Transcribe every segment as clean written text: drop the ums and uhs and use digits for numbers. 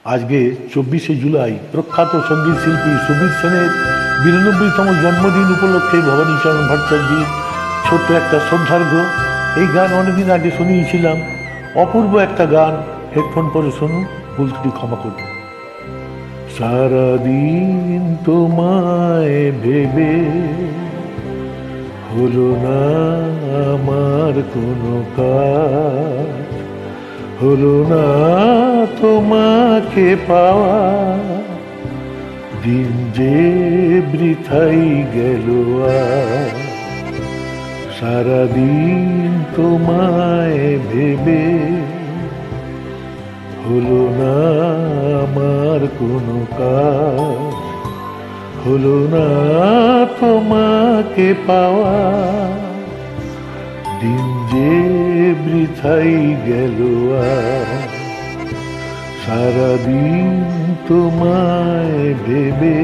আজকে 24শে জুলাই প্রখ্যাত সঙ্গীত শিল্পী সুবীর সেনের 92তম জন্মদিন উপলক্ষে ভবানী চরণ ভট্টাচার্যের ছোট্ট একটা শ্রদ্ধার্ঘ্য। এই গান অনেকদিন আগে শুনিয়েছিলাম, অপূর্ব একটা গান। হেডফোন পরে শুনুন, ভুল ত্রুটি ক্ষমা করবেন। সারাদিন তোমায় ভেবে হলো না আমার কোনো কাজ, হলো না তোমাকে পাওয়া, দিন যে বৃথাই গেল। সারাদিন তোমায় ভেবে হলো না আমার কোনো কাজ, হলো না তোমাকে পাওয়া, দিন যে বৃথাই গেল। সারাদিন তোমায় ভেবে।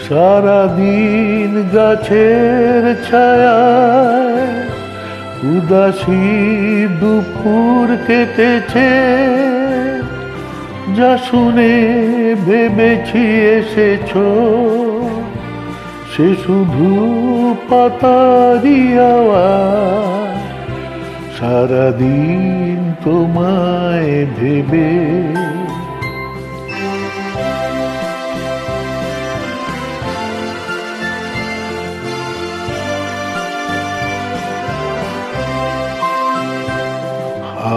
সারাদিন গাছের ছায়ায় উদাসী দুপুর কেটেছে, যা শুনে ভেবেছি এসেছ সে শুধু পাতারি আওয়াজ। সারাদিন তোমায় ভেবে।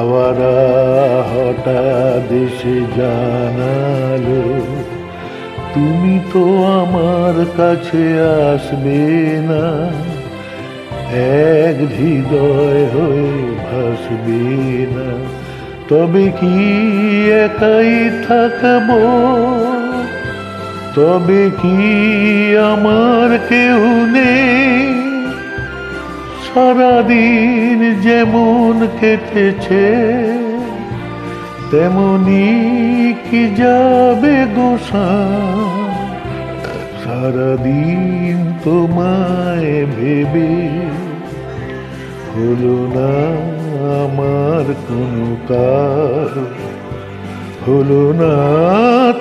আওয়ারা হঠাৎ এসে জানালো তুমি তো আমার কাছে আসবে না, এক হৃদয় হয়ে ভাসবে না। তবে কি একাই থাকবো, তবে কি আমার কেউ নেই। সারাদিন যেমন কেটেছে তেমনি কি যাবে গোসান। সারাদিন তোমায় ভেবে হলো না আমার কোনো কাজ, হলো না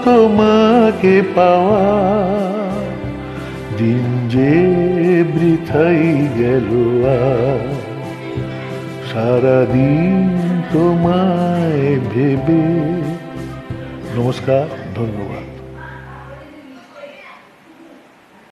তোমাকে পাওয়া, দিন যে বৃথাই গেল। সারাদিন তোমায় ভেবে। নমস্কার, ধন্যবাদ।